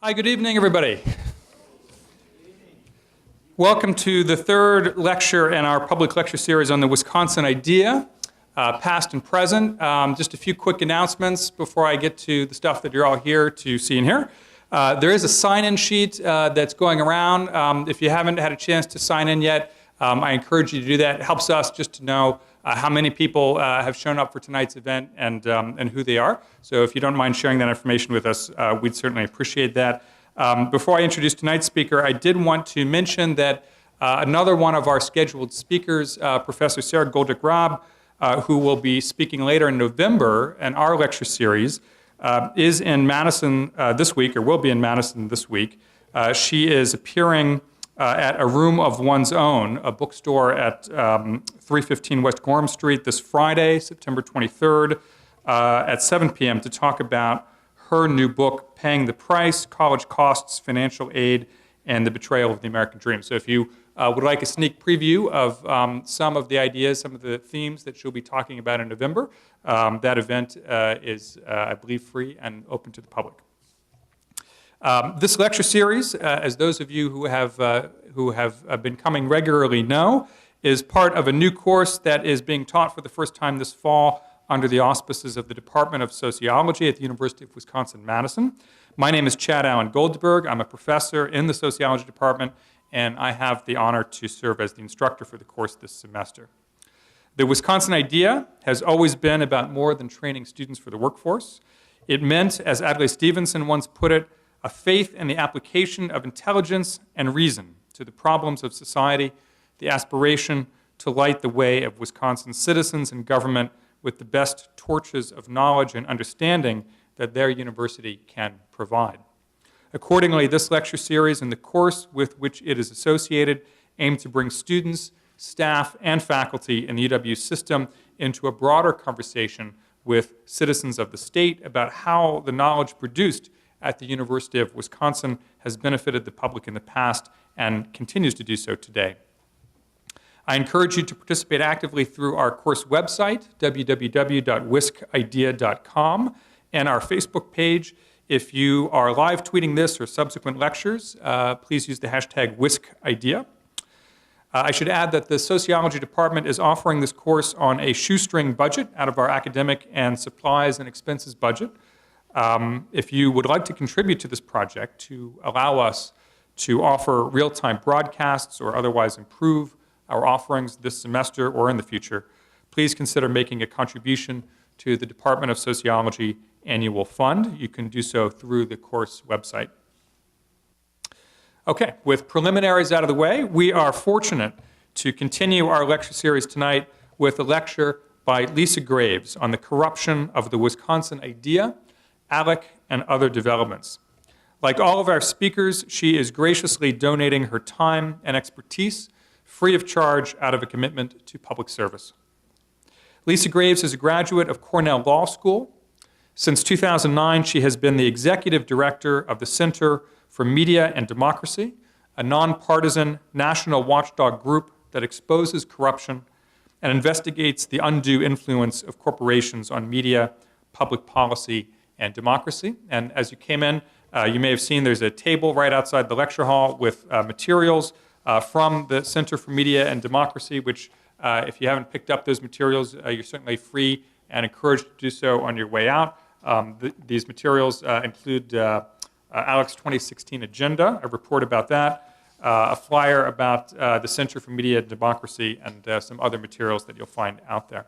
Hi, good evening, everybody. Welcome to the third lecture in our public lecture series on the Wisconsin idea, past and present. Just a few quick announcements before I get to the stuff that you're all here to see and hear. There is a sign-in sheet that's going around. If you haven't had a chance to sign in yet, I encourage you to do that. It helps us just to know how many people have shown up for tonight's event and who they are. So if you don't mind sharing that information with us, we'd certainly appreciate that. Before I introduce tonight's speaker, I did want to mention that another one of our scheduled speakers, Professor Sarah Goldick-Robb, who will be speaking later in November in our lecture series, is in Madison this week, or will be in Madison this week. She is appearing at A Room of One's Own, a bookstore at 315 West Gorham Street this Friday, September 23rd, at 7 p.m. to talk about her new book, Paying the Price, College Costs, Financial Aid, and the Betrayal of the American Dream. So if you would like a sneak preview of some of the ideas, some of the themes that she'll be talking about in November, that event is, I believe, free and open to the public. This lecture series, as those of you who have been coming regularly know, is part of a new course that is being taught for the first time this fall under the auspices of the Department of Sociology at the University of Wisconsin-Madison. My name is Chad Allen Goldberg. I'm a professor in the Sociology Department, and I have the honor to serve as the instructor for the course this semester. The Wisconsin idea has always been about more than training students for the workforce. It meant, as Adlai Stevenson once put it, a faith in the application of intelligence and reason to the problems of society, the aspiration to light the way of Wisconsin's citizens and government with the best torches of knowledge and understanding that their university can provide. Accordingly, this lecture series and the course with which it is associated aim to bring students, staff, and faculty in the UW system into a broader conversation with citizens of the state about how the knowledge produced at the University of Wisconsin has benefited the public in the past and continues to do so today. I encourage you to participate actively through our course website, www.wiscidea.com, and our Facebook page. If you are live tweeting this or subsequent lectures, please use the hashtag #WiscIdea. I should add that the Sociology Department is offering this course on a shoestring budget out of our academic and supplies and expenses budget. If you would like to contribute to this project to allow us to offer real-time broadcasts or otherwise improve our offerings this semester or in the future, please consider making a contribution to the Department of Sociology Annual Fund. You can do so through the course website. Okay, with preliminaries out of the way, we are fortunate to continue our lecture series tonight with a lecture by Lisa Graves on the corruption of the Wisconsin idea, ALEC, and other developments. Like all of our speakers, she is graciously donating her time and expertise free of charge out of a commitment to public service. Lisa Graves is a graduate of Cornell Law School. Since 2009, she has been the executive director of the Center for Media and Democracy, a nonpartisan national watchdog group that exposes corruption and investigates the undue influence of corporations on media, public policy, and democracy. And as you came in, you may have seen there's a table right outside the lecture hall with materials from the Center for Media and Democracy, which if you haven't picked up those materials, you're certainly free and encouraged to do so on your way out. These materials include ALEC's 2016 agenda, a report about that, a flyer about the Center for Media and Democracy, and some other materials that you'll find out there.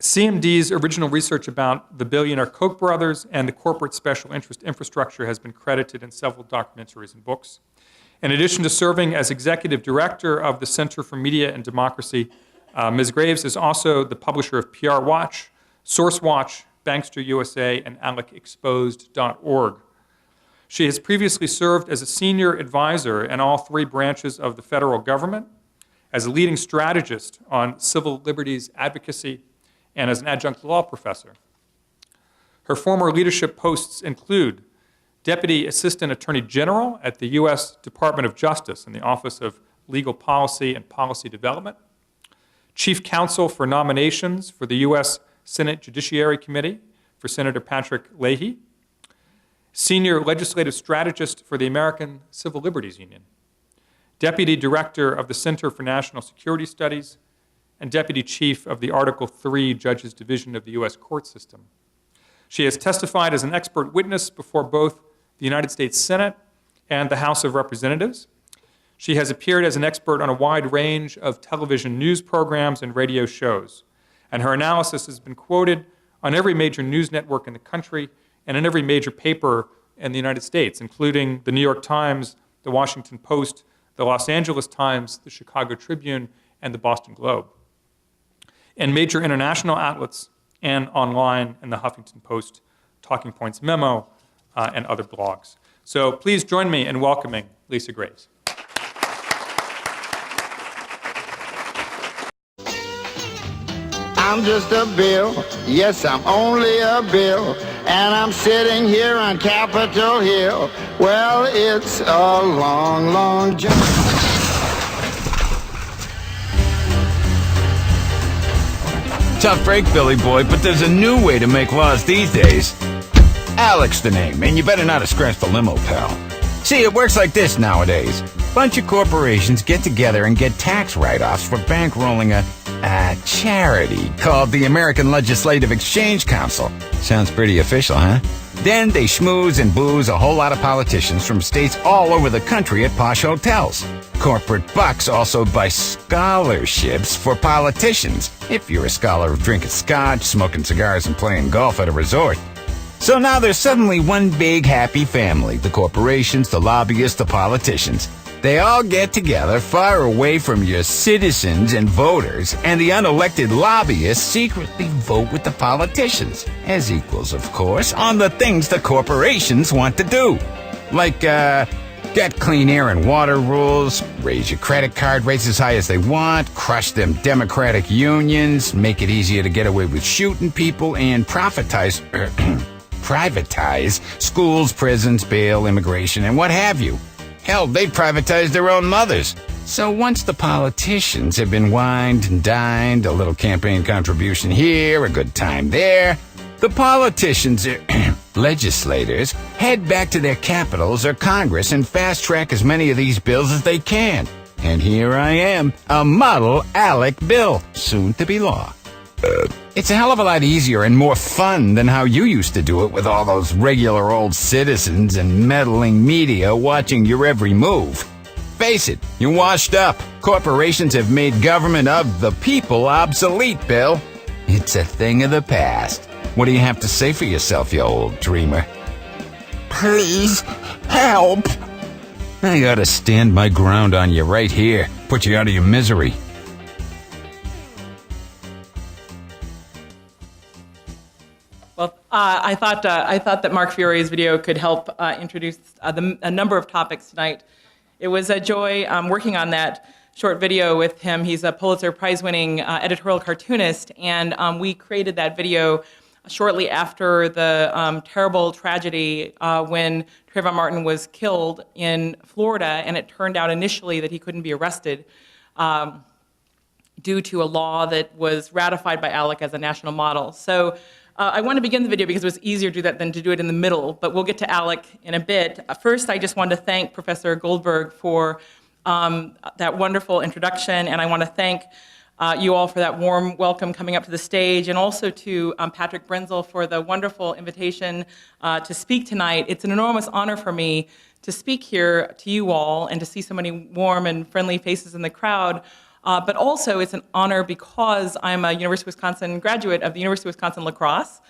CMD's original research about the billionaire Koch brothers and the corporate special interest infrastructure has been credited in several documentaries and books. In addition to serving as executive director of the Center for Media and Democracy, Ms. Graves is also the publisher of PR Watch, Source Watch, Bankster USA, and ALECExposed.org. She has previously served as a senior advisor in all three branches of the federal government, as a leading strategist on civil liberties advocacy, and as an adjunct law professor. Her former leadership posts include Deputy Assistant Attorney General at the U.S. Department of Justice in the Office of Legal Policy and Policy Development, Chief Counsel for Nominations for the U.S. Senate Judiciary Committee, for Senator Patrick Leahy, Senior Legislative Strategist for the American Civil Liberties Union, Deputy Director of the Center for National Security Studies, and Deputy Chief of the Article III Judges Division of the U.S. Court System. She has testified as an expert witness before both the United States Senate and the House of Representatives. She has appeared as an expert on a wide range of television news programs and radio shows, and her analysis has been quoted on every major news network in the country and in every major paper in the United States, including the New York Times, the Washington Post, the Los Angeles Times, the Chicago Tribune, and the Boston Globe, and major international outlets, and online in the Huffington Post, Talking Points Memo, and other blogs. So please join me in welcoming Lisa Graves. I'm just a bill, yes, I'm only a bill, and I'm sitting here on Capitol Hill. Well, it's a long, long journey. Tough break, Billy boy, but there's a new way to make laws these days. ALEC's the name, and you better not have scratched the limo, pal. See, it works like this nowadays. Bunch of corporations get together and get tax write-offs for bankrolling a charity called the American Legislative Exchange Council. Sounds pretty official, huh? Then they schmooze and booze a whole lot of politicians from states all over the country at posh hotels. Corporate bucks also buy scholarships for politicians, if you're a scholar of drinking scotch, smoking cigars, and playing golf at a resort. So now there's suddenly one big happy family, the corporations, the lobbyists, the politicians. They all get together far away from your citizens and voters, and the unelected lobbyists secretly vote with the politicians, as equals, of course, on the things the corporations want to do. Like, get clean air and water rules, raise your credit card rates as high as they want, crush them democratic unions, make it easier to get away with shooting people, and privatize schools, prisons, bail, immigration, and what have you. Hell, they'd privatize their own mothers. So once the politicians have been wined and dined, a little campaign contribution here, a good time there, the politicians, legislators, head back to their capitals or Congress and fast-track as many of these bills as they can. And here I am, a model ALEC bill, soon to be law. It's a hell of a lot easier and more fun than how you used to do it with all those regular old citizens and meddling media watching your every move. Face it, you're washed up. Corporations have made government of the people obsolete, Bill. It's a thing of the past. What do you have to say for yourself, you old dreamer? Please, help. I ought to stand my ground on you right here. Put you out of your misery. Well, I thought that Mark Fiore's video could help introduce a number of topics tonight. It was a joy working on that short video with him. He's a Pulitzer Prize-winning editorial cartoonist, and we created that video shortly after the terrible tragedy when Trayvon Martin was killed in Florida, and it turned out initially that he couldn't be arrested due to a law that was ratified by ALEC as a national model. So I want to begin the video because it was easier to do that than to do it in the middle, but we'll get to ALEC in a bit. First, I just want to thank Professor Goldberg for that wonderful introduction, and I want to thank you all for that warm welcome coming up to the stage, and also to Patrick Brenzel for the wonderful invitation to speak tonight. It's an enormous honor for me to speak here to you all and to see so many warm and friendly faces in the crowd. But also, it's an honor because I'm a University of Wisconsin graduate of the University of Wisconsin La Crosse.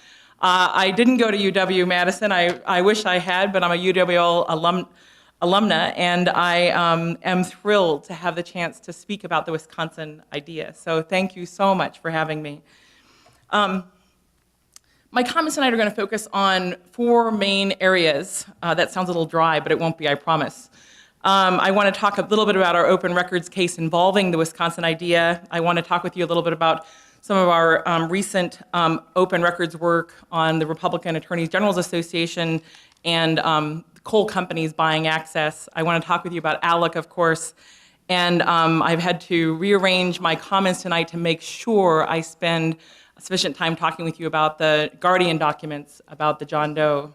I didn't go to UW-Madison. I wish I had, but I'm a UWL alumna, and I am thrilled to have the chance to speak about the Wisconsin idea. So thank you so much for having me. My comments tonight are going to focus on four main areas. That sounds a little dry, but it won't be, I promise. I want to talk a little bit about our open records case involving the Wisconsin idea. I want to talk with you a little bit about some of our recent open records work on the Republican Attorneys General's Association and coal companies buying access. I want to talk with you about ALEC, of course, and I've had to rearrange my comments tonight to make sure I spend sufficient time talking with you about the Guardian documents about the John Doe.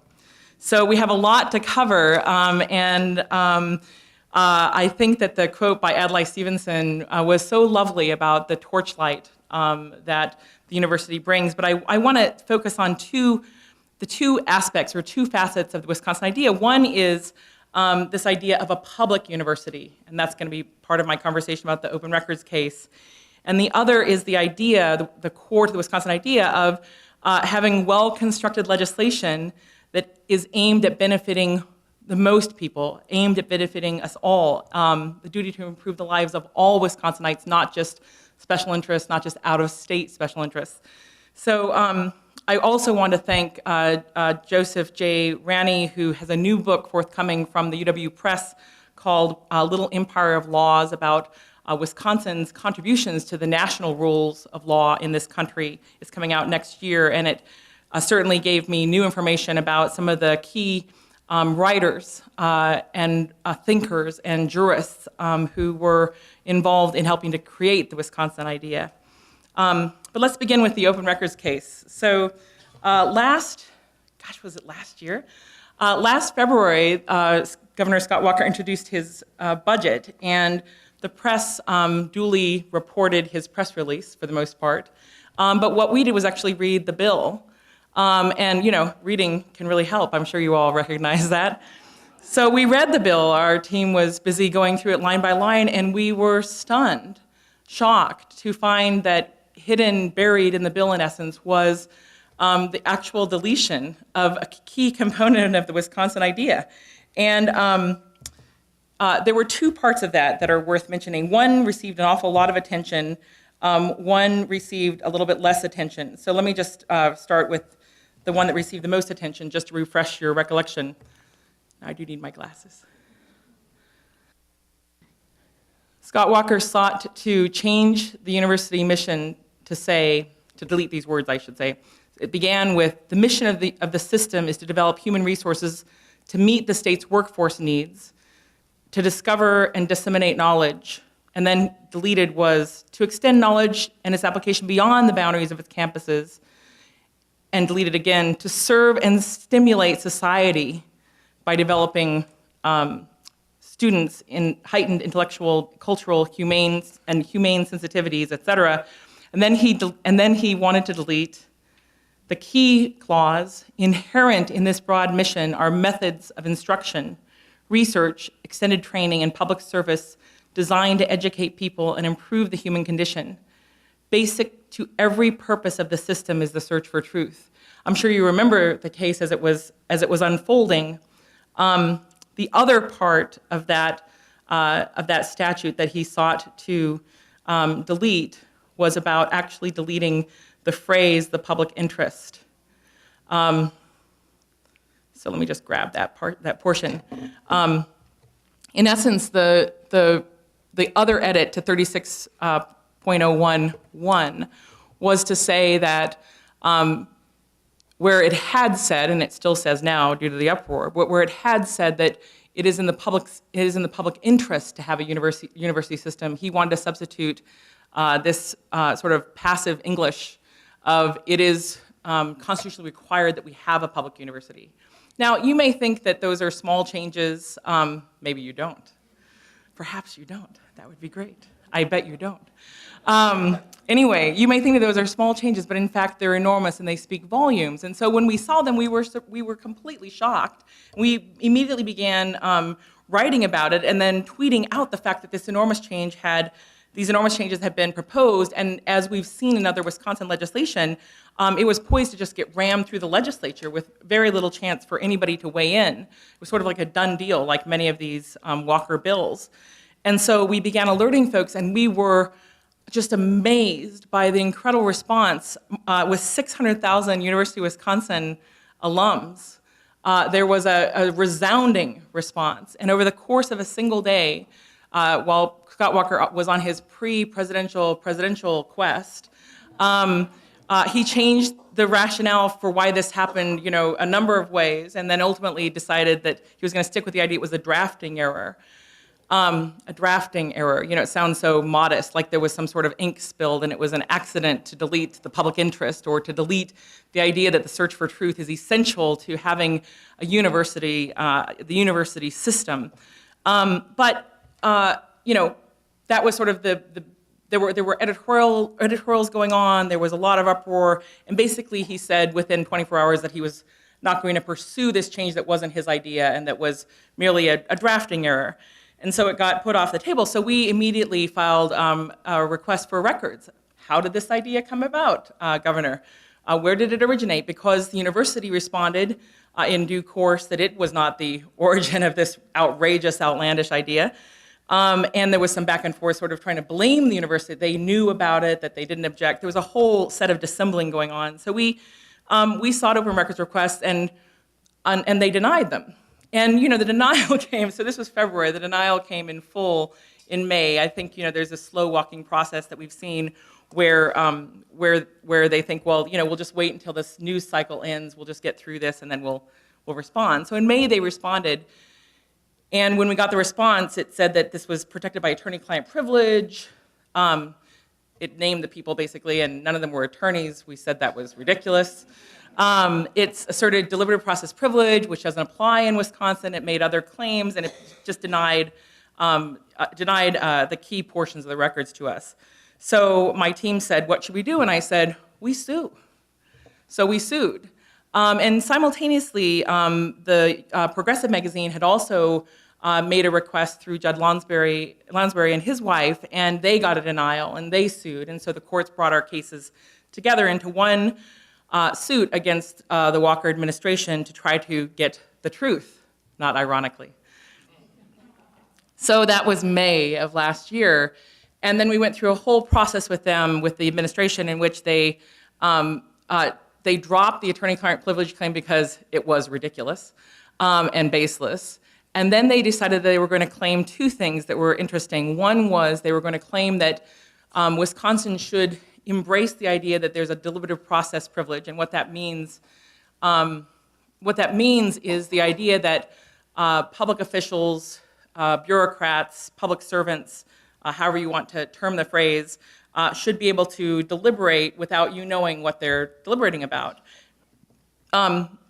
So we have a lot to cover, I think that the quote by Adlai Stevenson was so lovely about the torchlight that the university brings. But I want to focus on the two aspects or two facets of the Wisconsin idea. One is this idea of a public university, and that's going to be part of my conversation about the open records case. And the other is the idea, the core to the Wisconsin idea of having well-constructed legislation that is aimed at benefiting the most people, aimed at benefiting us all. The duty to improve the lives of all Wisconsinites, not just special interests, not just out-of-state special interests. So I also want to thank Joseph J. Ranney, who has a new book forthcoming from the UW Press called Little Empire of Laws, about Wisconsin's contributions to the national rules of law in this country. It's coming out next year, and it certainly gave me new information about some of the key writers and thinkers and jurists who were involved in helping to create the Wisconsin idea. But let's begin with the open records case. So last year? Last February, Governor Scott Walker introduced his budget, and the press duly reported his press release for the most part. But what we did was actually read the bill. And, reading can really help. I'm sure you all recognize that. So we read the bill. Our team was busy going through it line by line, and we were stunned, shocked to find that hidden, buried in the bill, in essence, was the actual deletion of a key component of the Wisconsin idea. And there were two parts of that are worth mentioning. One received an awful lot of attention. One received a little bit less attention. So let me just start with the one that received the most attention, just to refresh your recollection. I do need my glasses. Scott Walker sought to change the university mission to delete these words, I should say. It began with, the mission of the system is to develop human resources to meet the state's workforce needs, to discover and disseminate knowledge, and then deleted was to extend knowledge and its application beyond the boundaries of its campuses, and deleted again, to serve and stimulate society by developing students in heightened intellectual, cultural, humane sensitivities, et cetera. And then he wanted to delete the key clause, inherent in this broad mission are methods of instruction, research, extended training, and public service designed to educate people and improve the human condition. Basic to every purpose of the system is the search for truth. I'm sure you remember the case as it was unfolding. The other part of that statute that he sought to delete was about actually deleting the phrase "the public interest." So let me just grab that portion. In essence, the other edit to 36.011 was to say that where it had said, and it still says now due to the uproar, but where it had said that it is in the public interest to have a university system, he wanted to substitute this sort of passive English of it is constitutionally required that we have a public university. Now, you may think that those are small changes. Maybe you don't. Perhaps you don't. That would be great. I bet you don't. Anyway, you may think that those are small changes, but in fact, they're enormous and they speak volumes. And so when we saw them, we were completely shocked. We immediately began writing about it and then tweeting out the fact that these enormous changes had been proposed. And as we've seen in other Wisconsin legislation, it was poised to just get rammed through the legislature with very little chance for anybody to weigh in. It was sort of like a done deal, like many of these Walker bills. And so we began alerting folks, and we were just amazed by the incredible response. With 600,000 University of Wisconsin alums, there was a resounding response. And over the course of a single day, while Scott Walker was on his presidential quest, he changed the rationale for why this happened, a number of ways, and then ultimately decided that he was going to stick with the idea it was a drafting error. a drafting error. You know, it sounds so modest, like there was some sort of ink spilled and it was an accident to delete the public interest or to delete the idea that the search for truth is essential to having a university, the university system. You know, that was sort of there were editorials going on, there was a lot of uproar, and basically he said within 24 hours that he was not going to pursue this change that wasn't his idea and that was merely a drafting error. And so it got put off the table. So we immediately filed a request for records. How did this idea come about, Governor? Where did it originate? Because the university responded in due course that it was not the origin of this outrageous, outlandish idea. And there was some back and forth sort of trying to blame the university. They knew about it, that they didn't object. There was a whole set of dissembling going on. So we sought open records requests and they denied them. And, you know, the denial came, so this was February, the denial came in full in May. I think, you know, there's a slow walking process that we've seen where they think, well, you know, we'll just wait until this news cycle ends, we'll just get through this and then we'll respond. So in May they responded, and when we got the response, it said that this was protected by attorney-client privilege. It named the people basically, and none of them were attorneys. We said that was ridiculous. It's asserted deliberative process privilege, which doesn't apply in Wisconsin. It made other claims, and it just denied the key portions of the records to us. So my team said, what should we do? And I said, we sue. So we sued. And simultaneously, the Progressive magazine had also made a request through Judge Lounsbury and his wife, and they got a denial, and they sued. And so the courts brought our cases together into one suit against the Walker administration to try to get the truth, not ironically. So that was May of last year. And then we went through a whole process with them, with the administration, in which they dropped the attorney-client privilege claim because it was ridiculous and baseless. And then they decided that they were going to claim two things that were interesting. One was they were going to claim that Wisconsin should embrace the idea that there's a deliberative process privilege, and what that means is the idea that public officials, bureaucrats, public servants, however you want to term the phrase, should be able to deliberate without you knowing what they're deliberating about,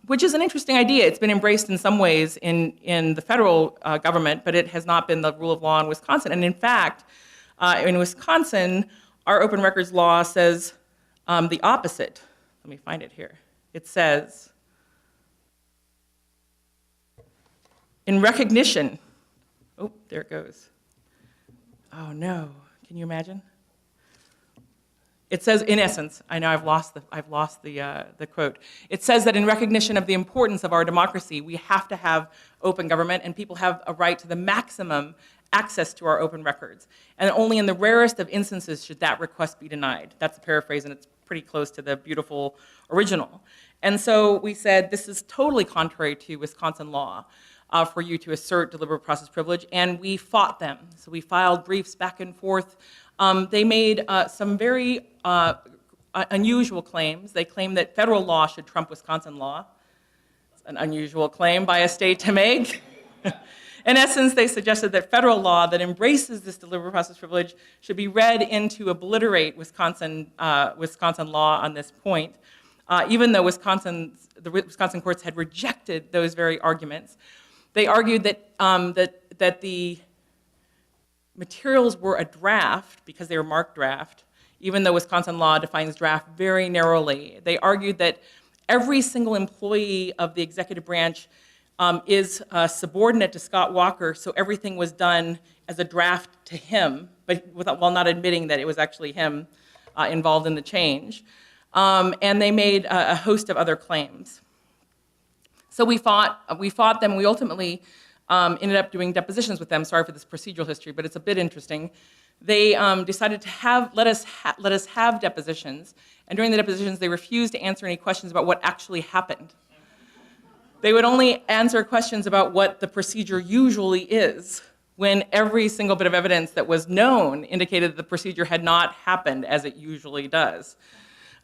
which is an interesting idea. It's been embraced in some ways in the federal government, but it has not been the rule of law in Wisconsin. And in fact, in Wisconsin, our open records law says the opposite. Let me find it here. It says, in recognition, oh, there it goes. Oh no, can you imagine? It says, in essence, I know I've lost the quote. It says that in recognition of the importance of our democracy, we have to have open government, and people have a right to the maximum access to our open records. And only in the rarest of instances should that request be denied. That's a paraphrase, and it's pretty close to the beautiful original. And so we said, this is totally contrary to Wisconsin law for you to assert deliberative process privilege, and we fought them. So we filed briefs back and forth. They made some very unusual claims. They claimed that federal law should trump Wisconsin law. It's an unusual claim by a state to make. In essence, they suggested that federal law that embraces this deliberative process privilege should be read in to obliterate Wisconsin law on this point, even though the Wisconsin courts had rejected those very arguments. They argued that that the materials were a draft because they were marked draft, even though Wisconsin law defines draft very narrowly. They argued that every single employee of the executive branch is subordinate to Scott Walker, so everything was done as a draft to him, but while not admitting that it was actually him involved in the change. And they made a host of other claims. So we fought them. We ultimately ended up doing depositions with them. Sorry for this procedural history, but it's a bit interesting. They decided to let us have depositions, and during the depositions, they refused to answer any questions about what actually happened. They would only answer questions about what the procedure usually is, when every single bit of evidence that was known indicated that the procedure had not happened as it usually does.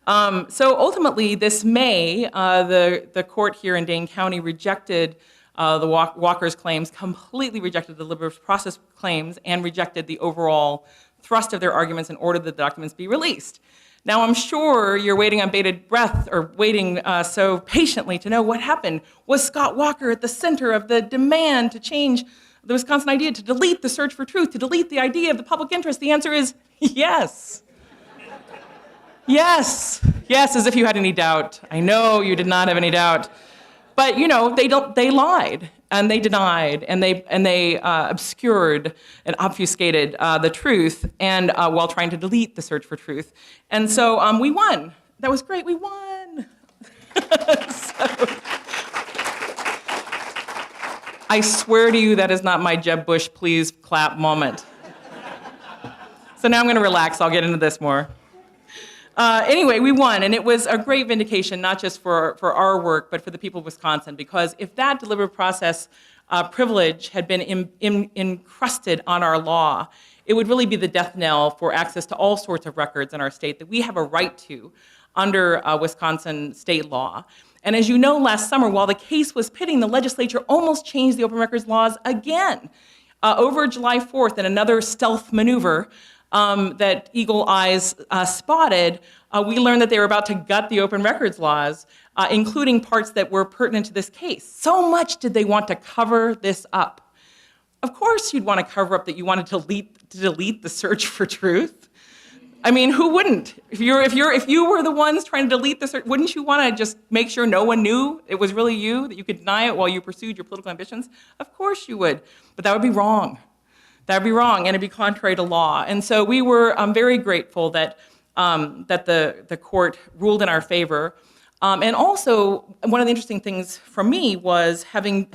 So ultimately, this May, the court here in Dane County rejected the Walker's claims, completely rejected the deliberative process claims, and rejected the overall thrust of their arguments and ordered that the documents be released. Now, I'm sure you're waiting on bated breath, or waiting so patiently to know what happened. Was Scott Walker at the center of the demand to change the Wisconsin idea, to delete the search for truth, to delete the idea of the public interest? The answer is yes. Yes. Yes, as if you had any doubt. I know you did not have any doubt. But, they lied, and they denied, and they obscured and obfuscated the truth, and while trying to delete the search for truth. And so we won. That was great. We won. I swear to you, that is not my Jeb Bush please clap moment. So now I'm going to relax. I'll get into this more. Anyway, we won, and it was a great vindication, not just for our work, but for the people of Wisconsin, because if that deliberative process privilege had been encrusted on our law, it would really be the death knell for access to all sorts of records in our state that we have a right to under Wisconsin state law. And as you know, last summer, while the case was pitting, the legislature almost changed the open records laws again. Over July 4th, in another stealth maneuver, that Eagle Eyes spotted, we learned that they were about to gut the open records laws, including parts that were pertinent to this case. So much did they want to cover this up. Of course you'd want to cover up that you wanted to delete the search for truth. I mean, who wouldn't? If you were the ones trying to delete the search, wouldn't you want to just make sure no one knew it was really you, that you could deny it while you pursued your political ambitions? Of course you would, but that would be wrong. That would be wrong, and it'd be contrary to law. And so we were very grateful that the court ruled in our favor. And also, one of the interesting things for me was having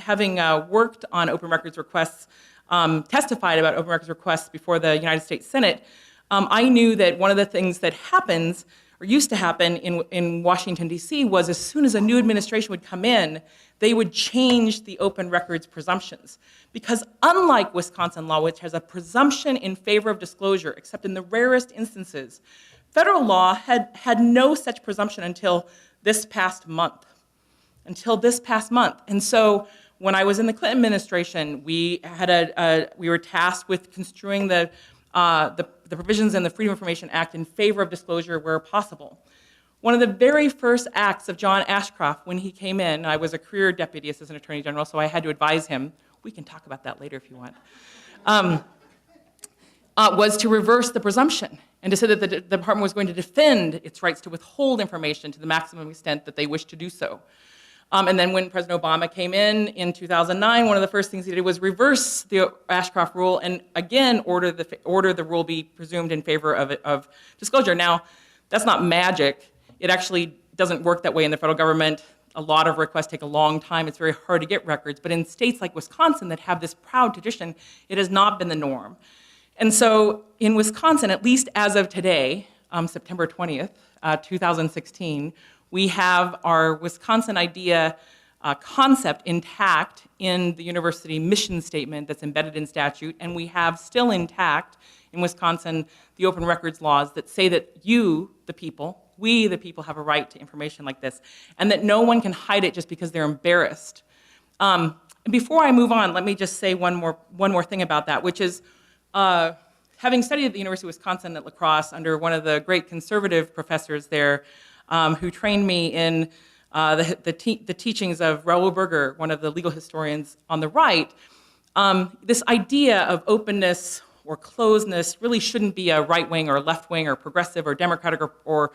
worked on open records requests, testified about open records requests before the United States Senate. I knew that one of the things that happens, or used to happen in Washington, D.C., was as soon as a new administration would come in, they would change the open records presumptions. Because unlike Wisconsin law, which has a presumption in favor of disclosure, except in the rarest instances, federal law had no such presumption until this past month. And so when I was in the Clinton administration, we were tasked with construing the provisions in the Freedom of Information Act in favor of disclosure where possible. One of the very first acts of John Ashcroft when he came in, I was a career deputy assistant attorney general, so I had to advise him. We can talk about that later if you want. Was to reverse the presumption and to say that the department was going to defend its rights to withhold information to the maximum extent that they wished to do so. And then when President Obama came in 2009, one of the first things he did was reverse the Ashcroft rule and again order the rule be presumed in favor of disclosure. Now, that's not magic. It actually doesn't work that way in the federal government. A lot of requests take a long time. It's very hard to get records. But in states like Wisconsin that have this proud tradition, it has not been the norm. And so in Wisconsin, at least as of today, September 20th, 2016, we have our Wisconsin idea concept intact in the university mission statement that's embedded in statute, and we have still intact in Wisconsin the open records laws that say that you, the people, we, the people, have a right to information like this, and that no one can hide it just because they're embarrassed. And before I move on, let me just say one more thing about that, which is having studied at the University of Wisconsin at La Crosse under one of the great conservative professors there, who trained me in the teachings of Raoul Berger, one of the legal historians on the right, this idea of openness or closedness really shouldn't be a right-wing or left-wing or progressive or Democratic or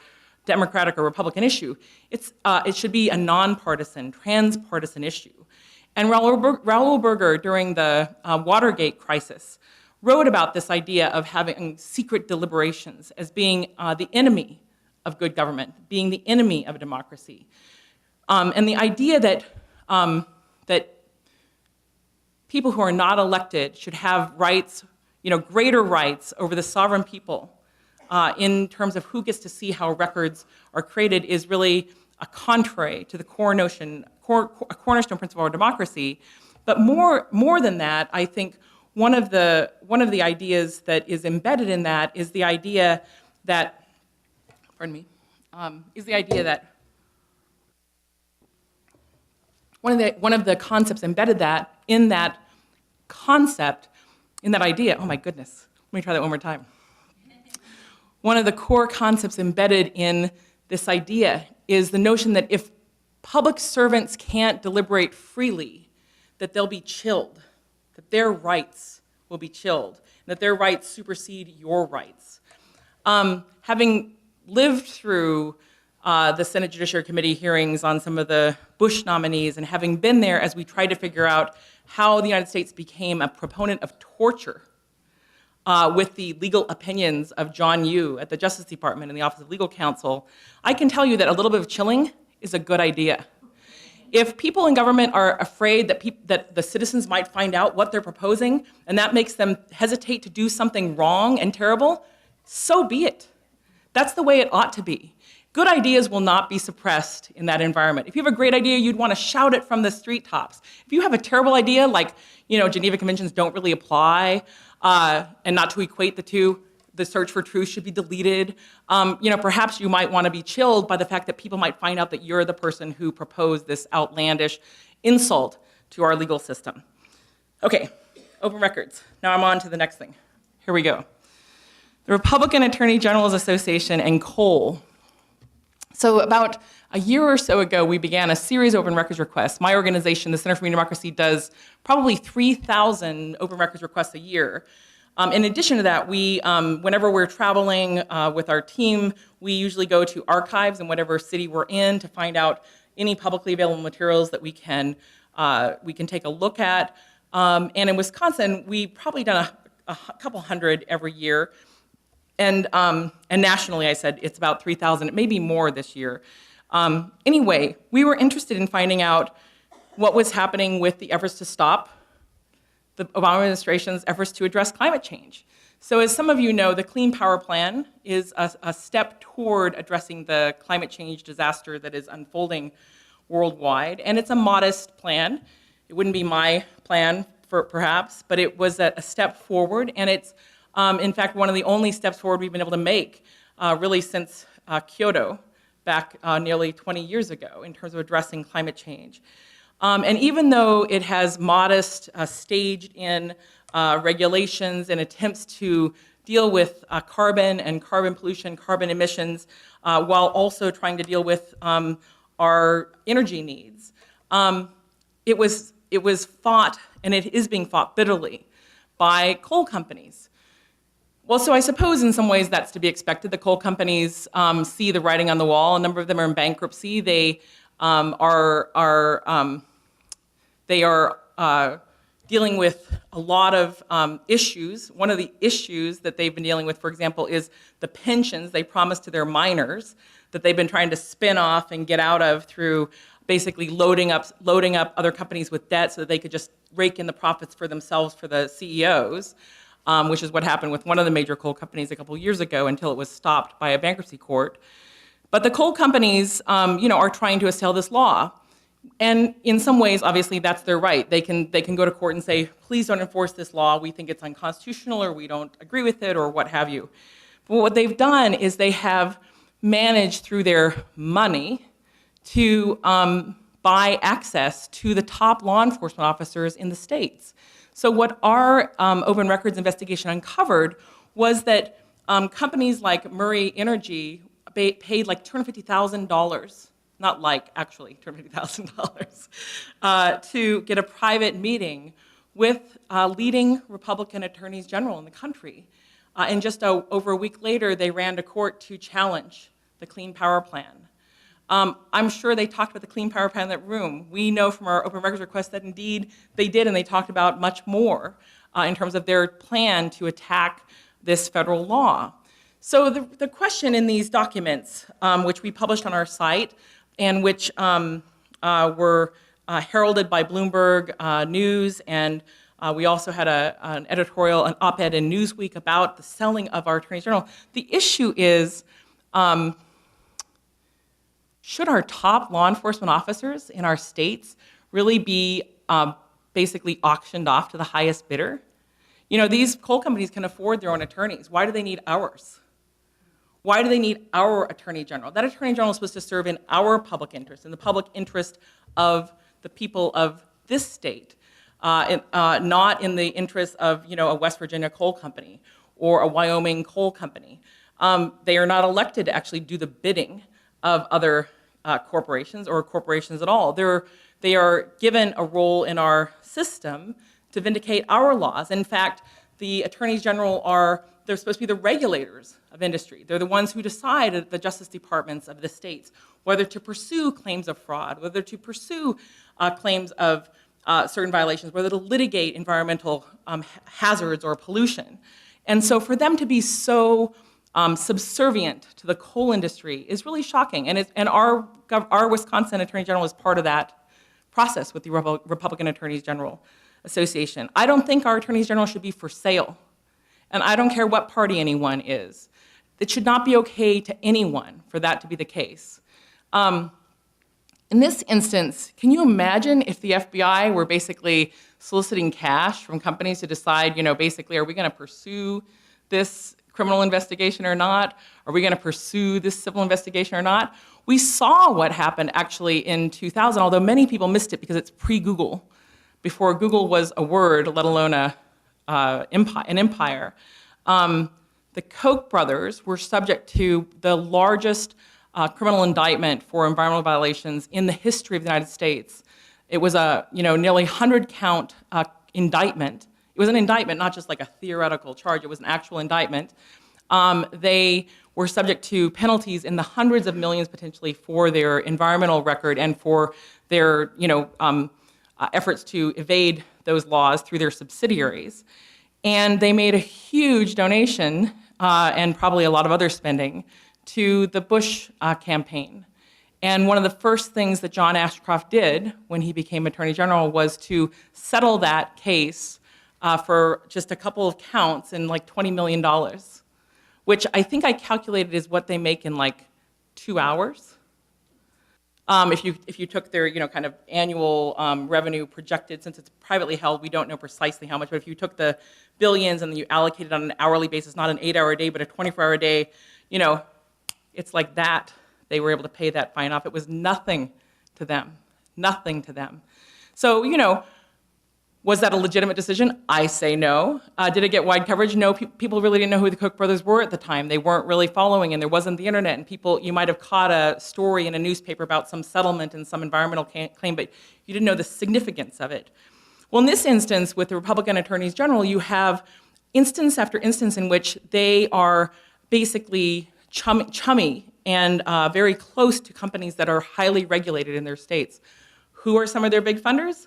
Republican issue. It should be a nonpartisan, transpartisan issue. And Raoul Berger, during the Watergate crisis, wrote about this idea of having secret deliberations as being the enemy of good government, being the enemy of democracy. And the idea that people who are not elected should have rights, greater rights over the sovereign people in terms of who gets to see how records are created is really a contrary to the cornerstone principle of democracy. But more than that, I think one of the ideas that is embedded in that is the idea that one of the concepts embedded in that concept, in that idea, oh my goodness, let me try that one more time. One of the core concepts embedded in this idea is the notion that if public servants can't deliberate freely, that they'll be chilled, that their rights will be chilled, and that their rights supersede your rights. Having lived through the Senate Judiciary Committee hearings on some of the Bush nominees, and having been there as we tried to figure out how the United States became a proponent of torture with the legal opinions of John Doe at the Justice Department and the Office of Legal Counsel, I can tell you that a little bit of chilling is a good idea. If people in government are afraid that the citizens might find out what they're proposing, and that makes them hesitate to do something wrong and terrible, so be it. That's the way it ought to be. Good ideas will not be suppressed in that environment. If you have a great idea, you'd want to shout it from the street tops. If you have a terrible idea, like, Geneva Conventions don't really apply, and not to equate the two, the search for truth should be deleted, perhaps you might want to be chilled by the fact that people might find out that you're the person who proposed this outlandish insult to our legal system. Okay, open records. Now I'm on to the next thing. Here we go. The Republican Attorney General's Association and Koch. So about a year or so ago, we began a series of open records requests. My organization, the Center for Media Democracy, does probably 3,000 open records requests a year. In addition to that, we, whenever we're traveling with our team, we usually go to archives in whatever city we're in to find out any publicly available materials that we can take a look at. And in Wisconsin, we've probably done a couple hundred every year. And nationally, I said it's about 3,000. It may be more this year. Anyway, we were interested in finding out what was happening with the efforts to stop the Obama administration's efforts to address climate change. So as some of you know, the Clean Power Plan is a step toward addressing the climate change disaster that is unfolding worldwide. And it's a modest plan. It wouldn't be my plan, perhaps, but it was a step forward. And it's, in fact, one of the only steps forward we've been able to make really since Kyoto back nearly 20 years ago in terms of addressing climate change. And even though it has modest staged-in regulations and attempts to deal with carbon and carbon pollution, carbon emissions, while also trying to deal with our energy needs, it was fought, and it is being fought bitterly, by coal companies. Well, so I suppose in some ways that's to be expected. The coal companies see the writing on the wall. A number of them are in bankruptcy. They are dealing with a lot of issues. One of the issues that they've been dealing with, for example, is the pensions they promised to their miners that they've been trying to spin off and get out of through basically loading up other companies with debt so that they could just rake in the profits for themselves, for the CEOs, which is what happened with one of the major coal companies a couple years ago until it was stopped by a bankruptcy court. But the coal companies, are trying to assail this law. And in some ways, obviously, that's their right. They can go to court and say, please don't enforce this law. We think it's unconstitutional, or we don't agree with it, or what have you. But what they've done is they have managed through their money to buy access to the top law enforcement officers in the states. So what our open records investigation uncovered was that companies like Murray Energy paid like $250,000. Not like, actually, $250,000, to get a private meeting with leading Republican attorneys general in the country. And just over a week later, they ran to court to challenge the Clean Power Plan. I'm sure they talked about the Clean Power Plan in that room. We know from our open records request that indeed they did, and they talked about much more in terms of their plan to attack this federal law. So the question in these documents, which we published on our site, and which were heralded by Bloomberg News, and we also had an editorial, an op-ed in Newsweek about the selling of our Attorney General. The issue is, should our top law enforcement officers in our states really be basically auctioned off to the highest bidder? These coal companies can afford their own attorneys. Why do they need ours? Why do they need our Attorney General? That Attorney General is supposed to serve in our public interest, in the public interest of the people of this state, not in the interests of a West Virginia coal company or a Wyoming coal company. They are not elected to actually do the bidding of other corporations or corporations at all. They are given a role in our system to vindicate our laws. In fact, the attorneys general they're supposed to be the regulators of industry. They're the ones who decide at the justice departments of the states whether to pursue claims of fraud, whether to pursue claims of certain violations, whether to litigate environmental hazards or pollution. And so for them to be so subservient to the coal industry is really shocking. And our Wisconsin Attorney General is part of that process with the Republican Attorneys General Association. I don't think our Attorneys General should be for sale. And I don't care what party anyone is. It should not be okay to anyone for that to be the case. In this instance, can you imagine if the FBI were basically soliciting cash from companies to decide, basically, are we going to pursue this criminal investigation or not? Are we going to pursue this civil investigation or not? We saw what happened actually in 2000, although many people missed it because it's pre-Google, before Google was a word, let alone an empire. The Koch brothers were subject to the largest criminal indictment for environmental violations in the history of the United States. It was a nearly 100-count indictment. It was an indictment, not just like a theoretical charge. It was an actual indictment. They were subject to penalties in the hundreds of millions potentially for their environmental record and for their efforts to evade those laws through their subsidiaries. And they made a huge donation and probably a lot of other spending to the Bush campaign. And one of the first things that John Ashcroft did when he became Attorney General was to settle that case for just a couple of counts in like $20 million, which I think I calculated is what they make in like 2 hours. If you took their kind of annual revenue projected, since it's privately held, we don't know precisely how much, but if you took the billions and then you allocated on an hourly basis, not an 8-hour day, but a 24-hour day, it's like that. They were able to pay that fine off. It was nothing to them, nothing to them. So, was that a legitimate decision? I say no. Did it get wide coverage? No, people really didn't know who the Koch brothers were at the time. They weren't really following, and there wasn't the internet, and you might have caught a story in a newspaper about some settlement and some environmental claim, but you didn't know the significance of it. Well, in this instance, with the Republican attorneys general, you have instance after instance in which they are basically chummy and very close to companies that are highly regulated in their states. Who are some of their big funders?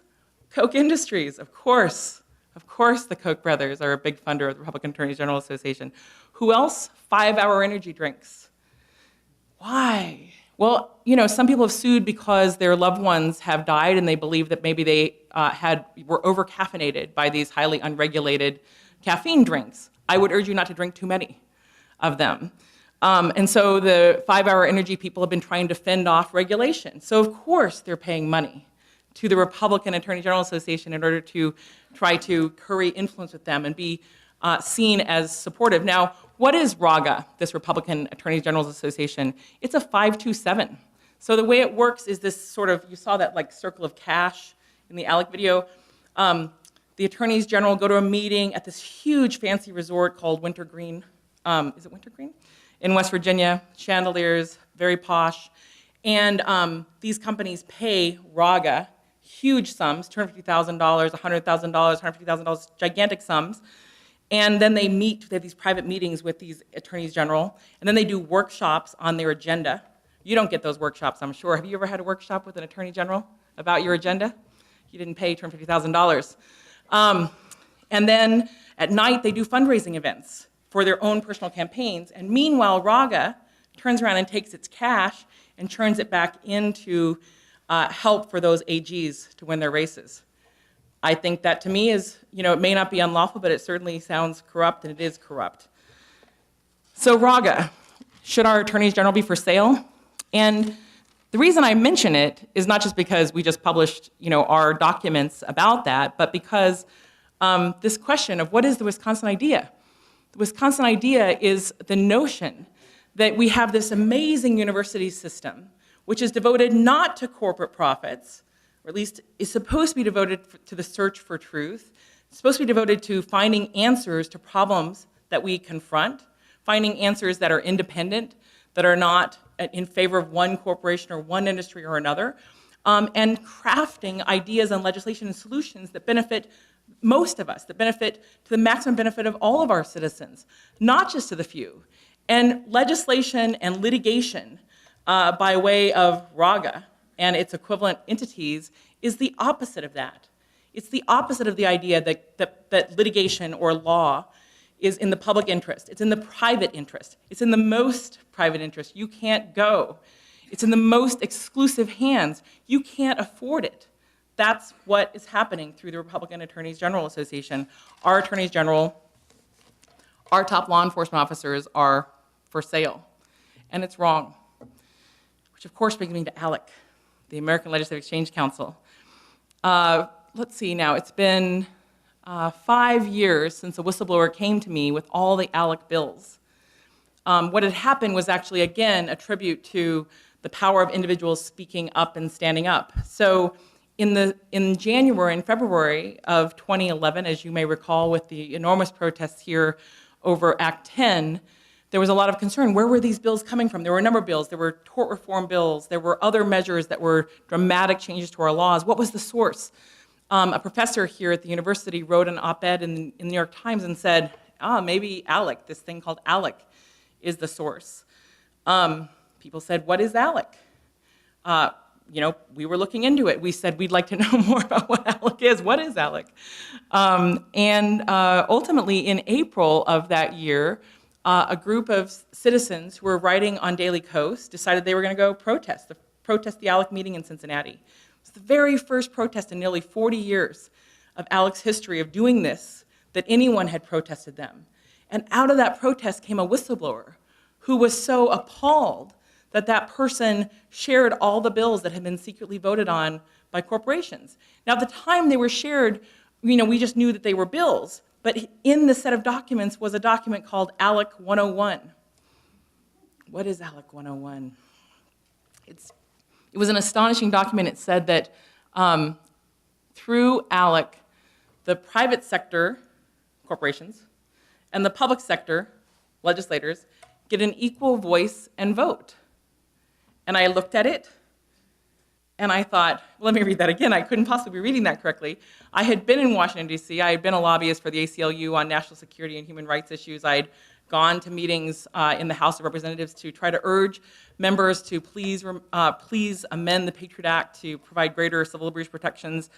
Koch Industries, of course. Of course the Koch brothers are a big funder of the Republican Attorney General Association. Who else? 5-hour energy drinks. Why? Well, some people have sued because their loved ones have died and they believe that maybe they were over-caffeinated by these highly unregulated caffeine drinks. I would urge you not to drink too many of them. And so the 5-hour energy people have been trying to fend off regulation. So of course they're paying money to the Republican Attorney General Association in order to try to curry influence with them and be seen as supportive. Now, what is RAGA, this Republican Attorney General Association? It's a 527. So the way it works is this sort of, you saw that like circle of cash in the ALEC video. The attorneys general go to a meeting at this huge fancy resort called Wintergreen. Is it Wintergreen? In West Virginia, chandeliers, very posh. And these companies pay RAGA huge sums, $250,000, $100,000, $150,000, gigantic sums. And then they have these private meetings with these attorneys general, and then they do workshops on their agenda. You don't get those workshops, I'm sure. Have you ever had a workshop with an attorney general about your agenda? You didn't pay $250,000. And then at night, they do fundraising events for their own personal campaigns. And meanwhile, RAGA turns around and takes its cash and turns it back into help for those AGs to win their races. I think that to me is, it may not be unlawful, but it certainly sounds corrupt, and it is corrupt. So RAGA, should our attorneys general be for sale? And the reason I mention it is not just because we just published, our documents about that, but because this question of what is the Wisconsin idea? The Wisconsin idea is the notion that we have this amazing university system which is devoted not to corporate profits, or at least is supposed to be devoted to the search for truth. It's supposed to be devoted to finding answers to problems that we confront, finding answers that are independent, that are not in favor of one corporation or one industry or another, and crafting ideas and legislation and solutions that benefit most of us, that benefit to the maximum benefit of all of our citizens, not just to the few. And legislation and litigation by way of RAGA and its equivalent entities is the opposite of that. It's the opposite of the idea that litigation or law is in the public interest. It's in the private interest. It's in the most private interest. You can't go. It's in the most exclusive hands. You can't afford it. That's what is happening through the Republican Attorneys General Association. Our attorneys general, our top law enforcement officers are for sale. And it's wrong. Which of course brings me to ALEC, the American Legislative Exchange Council. Let's see now, it's been 5 years since a whistleblower came to me with all the ALEC bills. What had happened was actually, again, a tribute to the power of individuals speaking up and standing up. So in January and February of 2011, as you may recall, with the enormous protests here over Act 10, there was a lot of concern. Where were these bills coming from? There were a number of bills. There were tort reform bills. There were other measures that were dramatic changes to our laws. What was the source? A professor here at the university wrote an op-ed in the New York Times and said, maybe ALEC, this thing called ALEC, is the source. People said, what is ALEC? We were looking into it. We said we'd like to know more about what ALEC is. What is ALEC? Ultimately, in April of that year, a group of citizens who were writing on Daily Kos decided they were going to go protest the ALEC meeting in Cincinnati. It was the very first protest in nearly 40 years of ALEC's history of doing this that anyone had protested them. And out of that protest came a whistleblower who was so appalled that that person shared all the bills that had been secretly voted on by corporations. Now, at the time they were shared, we just knew that they were bills, but in the set of documents was a document called ALEC 101. What is ALEC 101? It was an astonishing document. It said that through ALEC, the private sector, corporations, and the public sector, legislators, get an equal voice and vote. And I looked at it, and I thought, let me read that again. I couldn't possibly be reading that correctly. I had been in Washington, D.C. I had been a lobbyist for the ACLU on national security and human rights issues. I had gone to meetings in the House of Representatives to try to urge members to please amend the Patriot Act to provide greater civil liberties protections.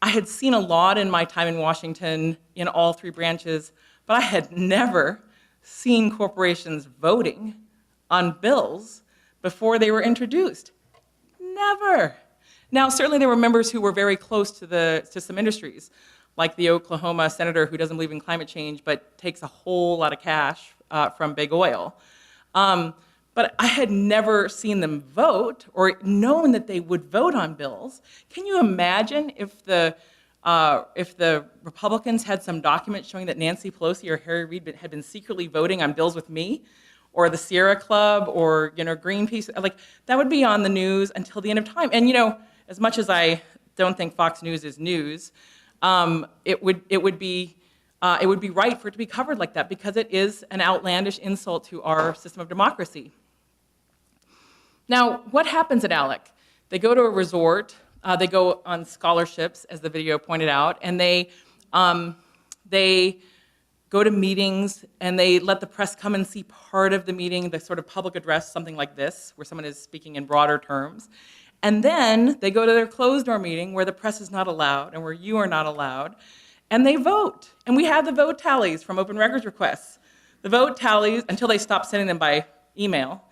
I had seen a lot in my time in Washington in all three branches, but I had never seen corporations voting on bills before they were introduced. Never. Now, certainly there were members who were very close to some industries, like the Oklahoma senator who doesn't believe in climate change but takes a whole lot of cash from big oil. But I had never seen them vote or known that they would vote on bills. Can you imagine if the Republicans had some document showing that Nancy Pelosi or Harry Reid had been secretly voting on bills with me, or the Sierra Club, or Greenpeace? Like, that would be on the news until the end of time. And as much as I don't think Fox News is news, it would be right for it to be covered like that, because it is an outlandish insult to our system of democracy. Now, what happens at ALEC? They go to a resort. They go on scholarships, as the video pointed out, and they go to meetings, and they let the press come and see part of the meeting, the sort of public address, something like this, where someone is speaking in broader terms. And then they go to their closed-door meeting where the press is not allowed and where you are not allowed, and they vote. And we have the vote tallies from open records requests. The vote tallies, until they stop sending them by email,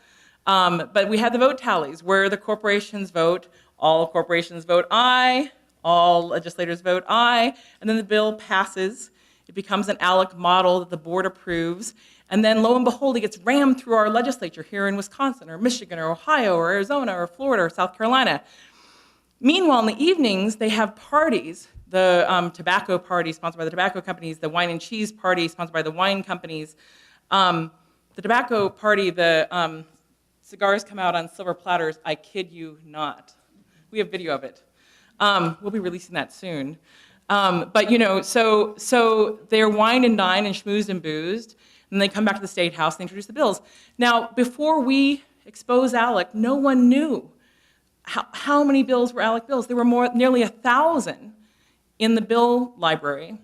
but we have the vote tallies where the corporations vote, all corporations vote aye, all legislators vote aye, and then the bill passes. It becomes an ALEC model that the board approves, and then lo and behold, it gets rammed through our legislature here in Wisconsin or Michigan or Ohio or Arizona or Florida or South Carolina. Meanwhile, in the evenings, they have parties, the tobacco party sponsored by the tobacco companies, the wine and cheese party sponsored by the wine companies. The tobacco party, the cigars come out on silver platters, I kid you not. We have video of it. We'll be releasing that soon. But, you know, so they're wined and dined and schmoozed and boozed, and they come back to the State House and introduce the bills. Now, before we exposed ALEC, no one knew how many bills were ALEC bills. There were nearly 1,000 in the bill library.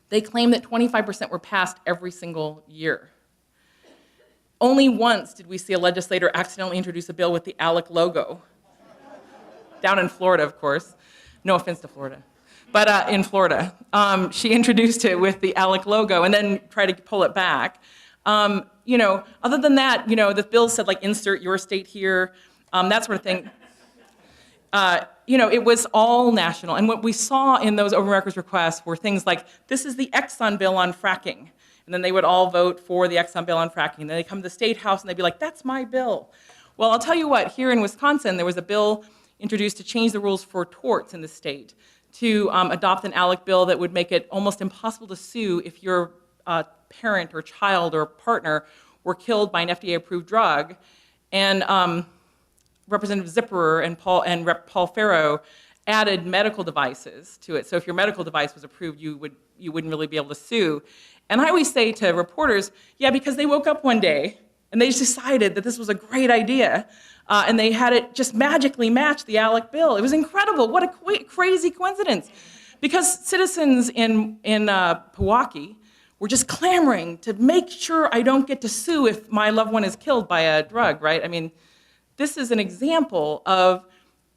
They claim that 25% were passed every single year. Only once did we see a legislator accidentally introduce a bill with the ALEC logo. Down in Florida, of course. No offense to Florida. But in Florida, she introduced it with the ALEC logo and then tried to pull it back. You know, other than that, you know, the bill said, like, insert your state here, that sort of thing. You know, it was all national. And what we saw in those open records requests were things like, this is the Exxon bill on fracking. And then they would all vote for the Exxon bill on fracking. Then they come to the State House and they'd be like, that's my bill. Well, I'll tell you what, here in Wisconsin, there was a bill introduced to change the rules for torts in the state, to adopt an ALEC bill that would make it almost impossible to sue if your parent or child or partner were killed by an FDA-approved drug. And Representative Zipperer and Rep. Paul Farrow added medical devices to it. So if your medical device was approved, you wouldn't really be able to sue. And I always say to reporters, yeah, because they woke up one day and they just decided that this was a great idea, and they had it just magically match the ALEC bill. It was incredible. What a crazy coincidence. Because citizens in Pewaukee were just clamoring to make sure I don't get to sue if my loved one is killed by a drug, right? I mean, this is an example of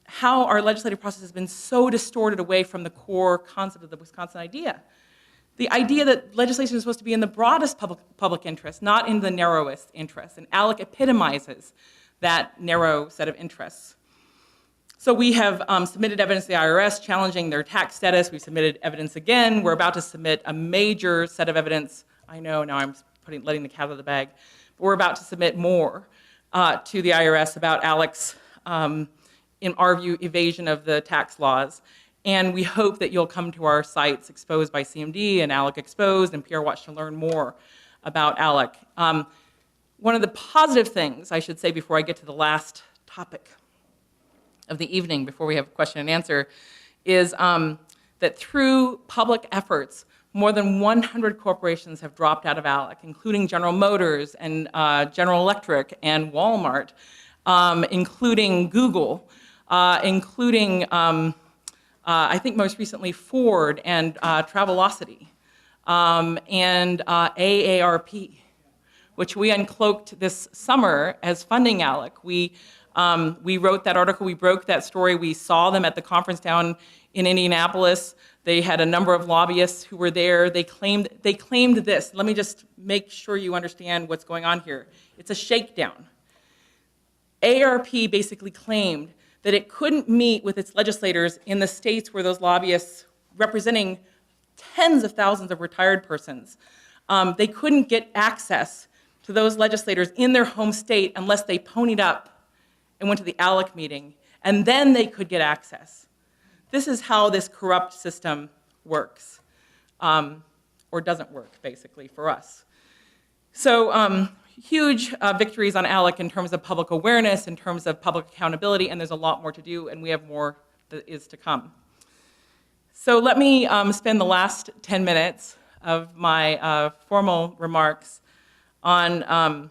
how our legislative process has been so distorted away from the core concept of the Wisconsin idea. The idea that legislation is supposed to be in the broadest public interest, not in the narrowest interest. And ALEC epitomizes that narrow set of interests. So we have submitted evidence to the IRS challenging their tax status. We've submitted evidence again. We're about to submit a major set of evidence. I know, now I'm letting the cat out of the bag. But we're about to submit more to the IRS about ALEC's, in our view, evasion of the tax laws. And we hope that you'll come to our sites, Exposed by CMD and ALEC Exposed and PR Watch, to learn more about ALEC. One of the positive things, I should say before I get to the last topic of the evening, before we have question and answer, is that through public efforts, more than 100 corporations have dropped out of ALEC, including General Motors and General Electric and Walmart, including Google, including, I think most recently, Ford and Travelocity, and AARP, which we uncloaked this summer as funding ALEC. We wrote that article, we broke that story, we saw them at the conference down in Indianapolis. They had a number of lobbyists who were there. They claimed this. Let me just make sure you understand what's going on here. It's a shakedown. AARP basically claimed that it couldn't meet with its legislators in the states where those lobbyists, representing tens of thousands of retired persons, they couldn't get access to those legislators in their home state unless they ponied up and went to the ALEC meeting, and then they could get access. This is how this corrupt system works, or doesn't work, basically, for us. So huge victories on ALEC in terms of public awareness, in terms of public accountability, and there's a lot more to do, and we have more that is to come. So let me spend the last 10 minutes of my formal remarks on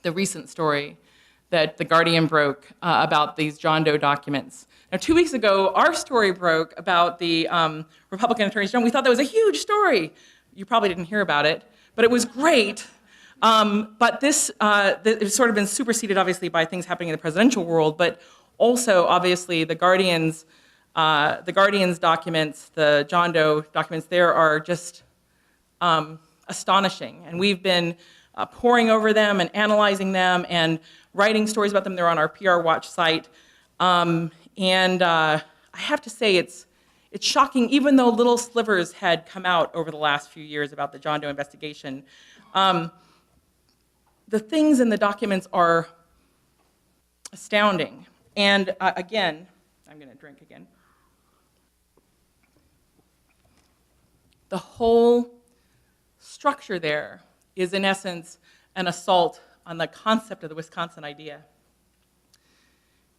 the recent story that The Guardian broke about these John Doe documents. Now, 2 weeks ago, our story broke about the Republican Attorney General. We thought that was a huge story. You probably didn't hear about it, but it was great. But this has sort of been superseded, obviously, by things happening in the presidential world, but also, obviously, the Guardian's documents, the John Doe documents, there are just astonishing. And we've been poring over them and analyzing them and writing stories about them. They're on our PR Watch site. And I have to say, it's shocking, even though little slivers had come out over the last few years about the John Doe investigation. The things in the documents are astounding. And again, I'm going to drink again. The whole structure there is, in essence, an assault on the concept of the Wisconsin idea.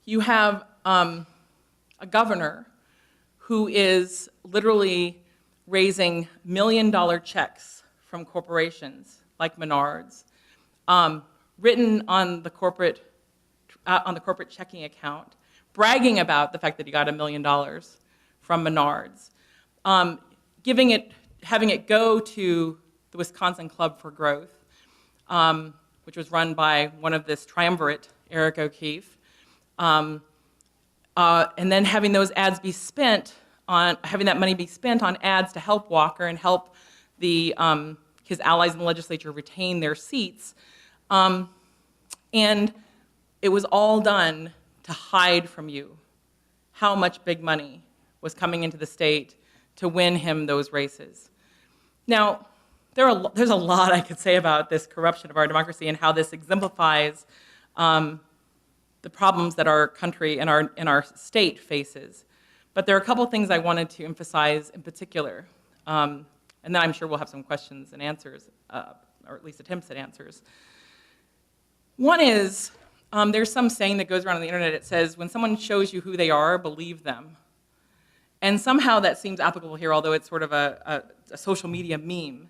You have a a governor who is literally raising $1 million checks from corporations like Menards, written on the corporate checking account, bragging about the fact that he got $1 million from Menards, having it go to the Wisconsin Club for Growth, which was run by one of this triumvirate, ALEC O'Keefe, and then having those ads be spent on having that money be spent on ads to help Walker and help his allies in the legislature retain their seats, and it was all done to hide from you how much big money was coming into the state to win him those races. Now, there's a lot I could say about this corruption of our democracy and how this exemplifies the problems that our country and our state faces. But there are a couple things I wanted to emphasize in particular, and then I'm sure we'll have some questions and answers, or at least attempts at answers. One is, there's some saying that goes around on the internet. It says, when someone shows you who they are, believe them. And somehow that seems applicable here, although it's sort of a social media meme.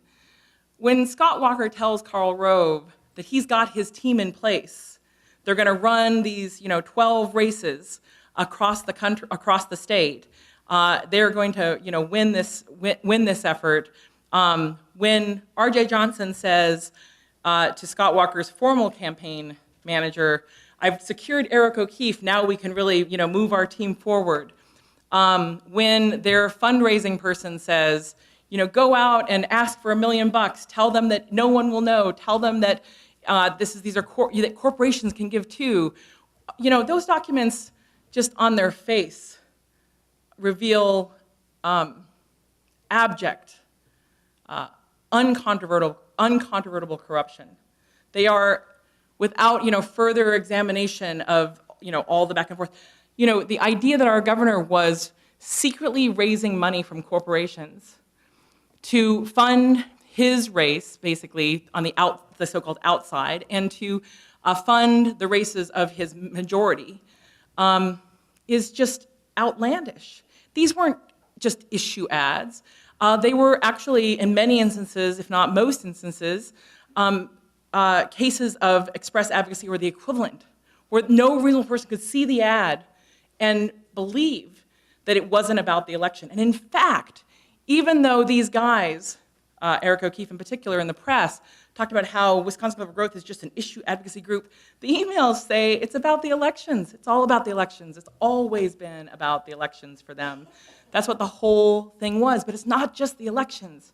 When Scott Walker tells Karl Rove that he's got his team in place, they're going to run these 12 races across the country, across the state. They're going to win this effort. When R.J. Johnson says to Scott Walker's formal campaign manager, I've secured ALEC O'Keefe, now we can really move our team forward. When their fundraising person says, go out and ask for $1 million, tell them that no one will know, tell them that that corporations can give too. Those documents just on their face reveal abject, uncontrovertible corruption. They are without further examination of all the back and forth. The idea that our governor was secretly raising money from corporations to fund his race, basically on the so-called outside, and to fund the races of his majority, is just outlandish. These weren't just issue ads. They were actually, in many instances, if not most instances, cases of express advocacy or the equivalent, where no reasonable person could see the ad and believe that it wasn't about the election. And in fact, even though these guys, ALEC O'Keefe in particular in the press, talked about how Wisconsin Club for Growth is just an issue advocacy group, the emails say it's about the elections. It's all about the elections. It's always been about the elections for them. That's what the whole thing was. But it's not just the elections.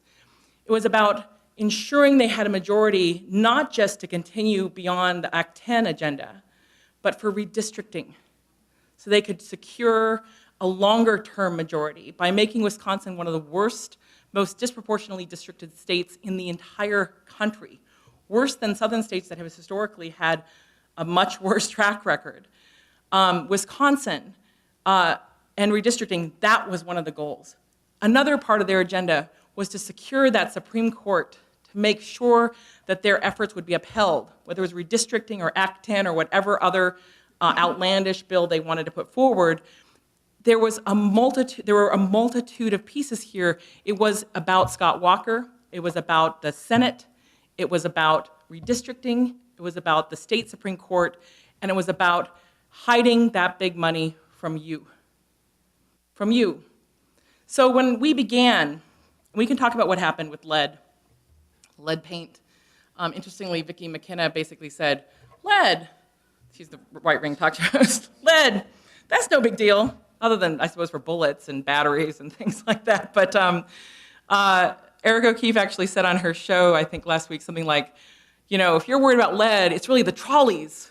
It was about ensuring they had a majority, not just to continue beyond the Act 10 agenda, but for redistricting, so they could secure a longer-term majority by making Wisconsin one of the worst, most disproportionately districted states in the entire country, worse than southern states that have historically had a much worse track record. Wisconsin and redistricting, that was one of the goals. Another part of their agenda was to secure that Supreme Court, to make sure that their efforts would be upheld, whether it was redistricting or Act 10 or whatever other outlandish bill they wanted to put forward. There were a multitude of pieces here. It was about Scott Walker. It was about the Senate. It was about redistricting. It was about the state Supreme Court. And it was about hiding that big money from you. From you. So when we began, we can talk about what happened with lead paint. Interestingly, Vicki McKenna basically said, lead, she's the right-wing talk show host, lead, that's no big deal. Other than, I suppose, for bullets and batteries and things like that. But ALEC O'Keefe actually said on her show, I think last week, something like, if you're worried about lead, it's really the trolleys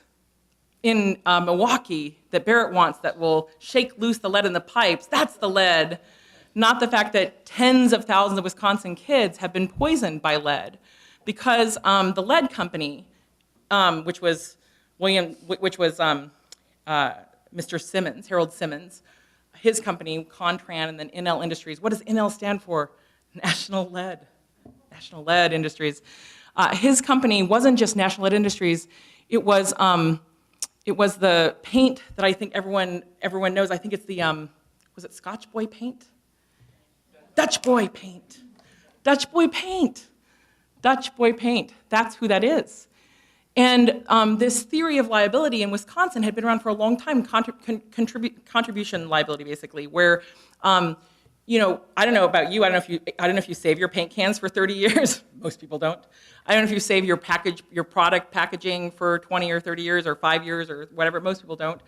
in Milwaukee that Barrett wants that will shake loose the lead in the pipes. That's the lead, not the fact that tens of thousands of Wisconsin kids have been poisoned by lead. Because the lead company, which was Mr. Simmons, Harold Simmons, his company, Contran, and then NL Industries. What does NL stand for? National Lead Industries. His company wasn't just National Lead Industries. It was the paint that I think everyone knows. I think it's the was it Scotch Boy paint? Dutch Boy paint. Dutch Boy paint. Dutch Boy paint. That's who that is. And this theory of liability in Wisconsin had been around for a long time, contribution liability, basically, where, you know, I don't know about you. I don't know if you save your paint cans for 30 years. Most people don't. I don't know if you save your product packaging for 20 or 30 years or 5 years or whatever. Most people don't.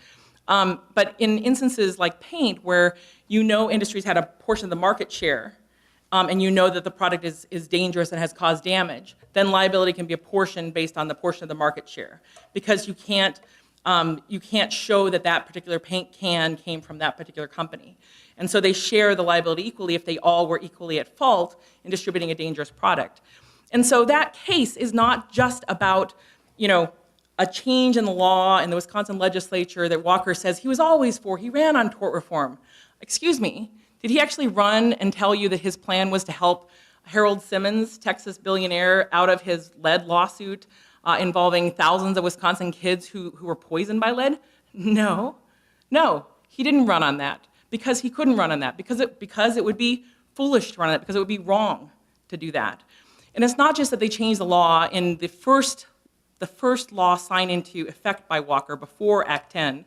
But in instances like paint, where you know industries had a portion of the market share, and you know that the product is dangerous and has caused damage, then liability can be apportioned based on the portion of the market share, because you can't show that that particular paint can came from that particular company. And so they share the liability equally if they all were equally at fault in distributing a dangerous product. And so that case is not just about, you know, a change in the law in the Wisconsin legislature that Walker says he was always for. He ran on tort reform. Excuse me, did he actually run and tell you that his plan was to help Harold Simmons, Texas billionaire, out of his lead lawsuit involving thousands of Wisconsin kids who were poisoned by lead? No, he didn't run on that, because he couldn't run on that, because it would be foolish to run on that, because it would be wrong to do that. And it's not just that they changed the law in the first law signed into effect by Walker before Act 10,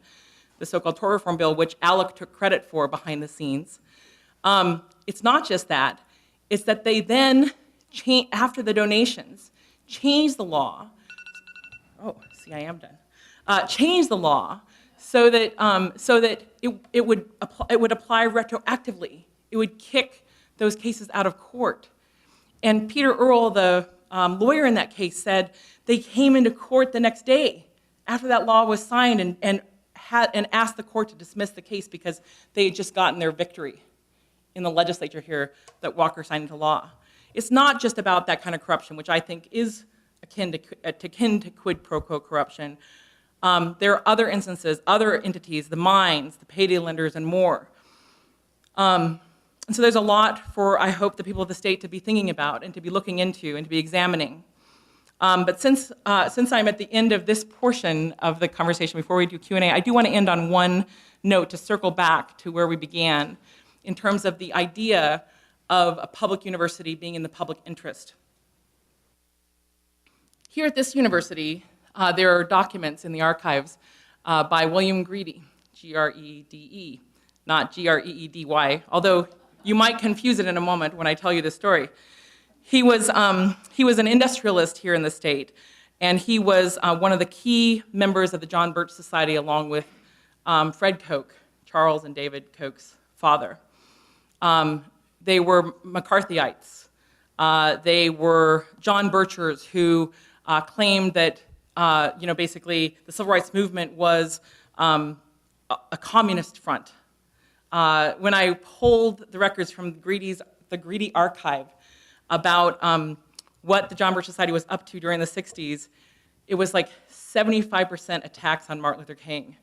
the so-called tort reform bill, which ALEC took credit for behind the scenes. It's not just that. It's that they then, after the donations, changed the law. Oh, see, I am done. Changed the law so that it would apply retroactively. It would kick those cases out of court. And Peter Earle, the lawyer in that case, said they came into court the next day after that law was signed and asked the court to dismiss the case because they had just gotten their victory in the legislature here that Walker signed into law. It's not just about that kind of corruption, which I think is akin to quid pro quo corruption. There are other instances, other entities, the mines, the payday lenders, and more. And so there's a lot for, I hope, the people of the state to be thinking about and to be looking into and to be examining. But since I'm at the end of this portion of the conversation, before we do Q&A, I do want to end on one note to circle back to where we began in terms of the idea of a public university being in the public interest. Here at this university, there are documents in the archives by William Greedy, G-R-E-D-E, not G-R-E-E-D-Y, although you might confuse it in a moment when I tell you this story. He was an industrialist here in the state, and he was one of the key members of the John Birch Society, along with Fred Koch, Charles and David Koch's father. They were McCarthyites. They were John Birchers who claimed that basically the civil rights movement was a communist front. When I pulled the records from the Greedy archive about what the John Birch Society was up to during the 60s, it was like 75% attacks on Martin Luther King,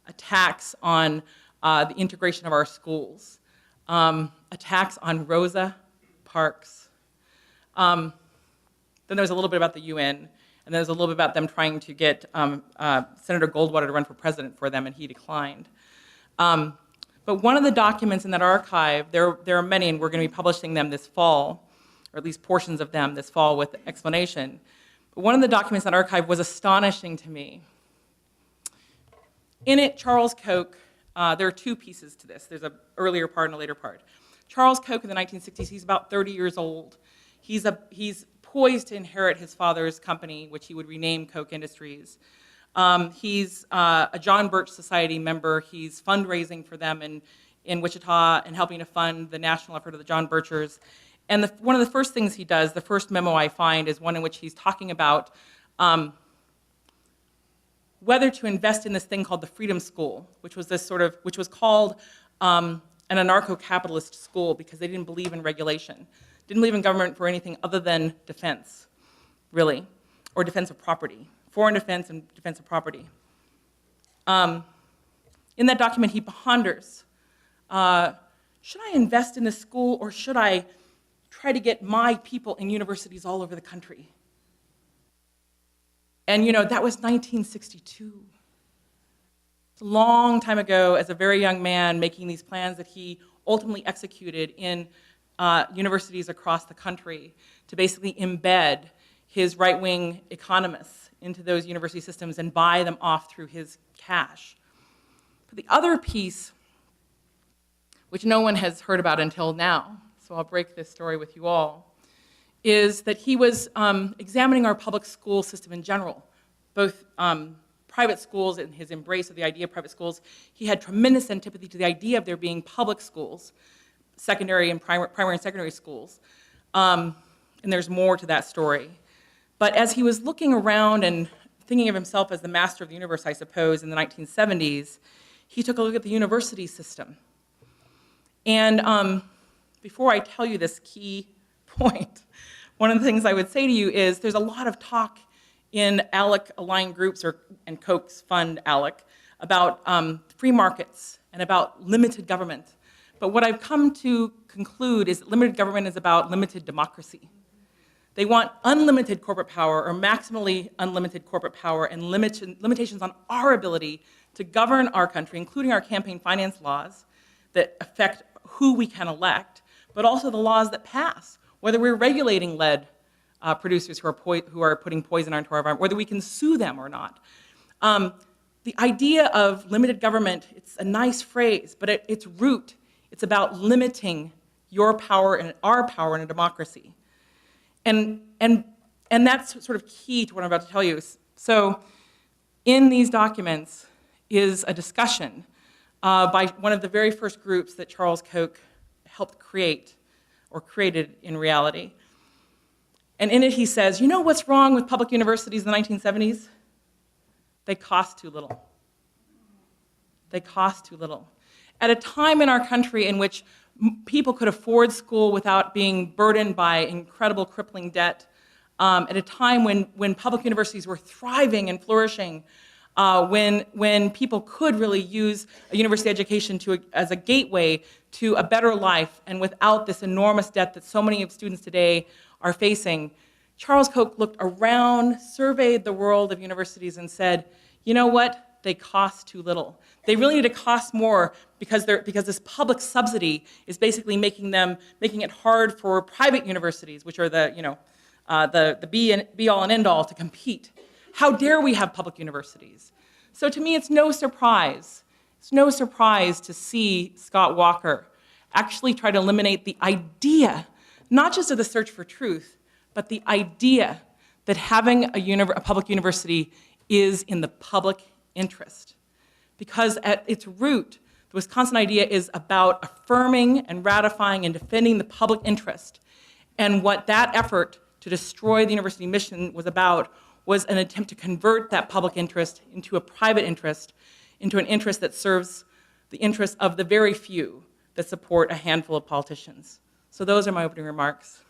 attacks on the integration of our schools, attacks on Rosa Parks. Then there was a little bit about the UN, and then there was a little bit about them trying to get Senator Goldwater to run for president for them, and he declined. But one of the documents in that archive, there are many, and we're going to be publishing them this fall, or at least portions of them this fall with explanation. But one of the documents in that archive was astonishing to me. In it, Charles Koch, there are two pieces to this. There's an earlier part and a later part. Charles Koch in the 1960s, he's about 30 years old. He's poised to inherit his father's company, which he would rename Koch Industries. He's a John Birch Society member. He's fundraising for them in Wichita and helping to fund the national effort of the John Birchers. And one of the first things he does, the first memo I find, is one in which he's talking about whether to invest in this thing called the Freedom School, which was called an anarcho-capitalist school because they didn't believe in regulation, didn't believe in government for anything other than defense, really, or defense of property, foreign defense and defense of property. In that document, he ponders, should I invest in this school or should I try to get my people in universities all over the country? And that was 1962. a long time ago, as a very young man, making these plans that he ultimately executed in universities across the country to basically embed his right-wing economists into those university systems and buy them off through his cash. But the other piece, which no one has heard about until now, so I'll break this story with you all, is that he was examining our public school system in general, both private schools and his embrace of the idea of private schools. He had tremendous antipathy to the idea of there being public schools, secondary and primary and secondary schools, and there's more to that story. But as he was looking around and thinking of himself as the master of the universe, I suppose, in the 1970s, he took a look at the university system. And before I tell you this key point, one of the things I would say to you is there's a lot of talk in ALEC-aligned groups and Koch's fund ALEC about free markets and about limited government. But what I've come to conclude is that limited government is about limited democracy. They want unlimited corporate power or maximally unlimited corporate power and limitations on our ability to govern our country, including our campaign finance laws that affect who we can elect, but also the laws that pass, whether we're regulating lead producers who are putting poison into our environment, whether we can sue them or not. The idea of limited government, it's a nice phrase, but at its root, it's about limiting your power and our power in a democracy. And that's sort of key to what I'm about to tell you. So in these documents is a discussion by one of the very first groups that Charles Koch helped create, or created in reality. And in it he says, you know what's wrong with public universities in the 1970s? They cost too little. They cost too little. At a time in our country in which people could afford school without being burdened by incredible crippling debt, at a time when public universities were thriving and flourishing, when people could really use a university education as a gateway to a better life and without this enormous debt that so many of students today are facing, Charles Koch looked around, surveyed the world of universities and said, you know what? They cost too little. They really need to cost more because this public subsidy is basically making it hard for private universities, which are the be all and end all, to compete. How dare we have public universities? So to me, it's no surprise. It's no surprise to see Scott Walker actually try to eliminate the idea, not just of the search for truth, but the idea that having a public university is in the public interest. Because at its root, the Wisconsin idea is about affirming and ratifying and defending the public interest. And what that effort to destroy the university mission was about was an attempt to convert that public interest into a private interest, into an interest that serves the interests of the very few that support a handful of politicians. So those are my opening remarks.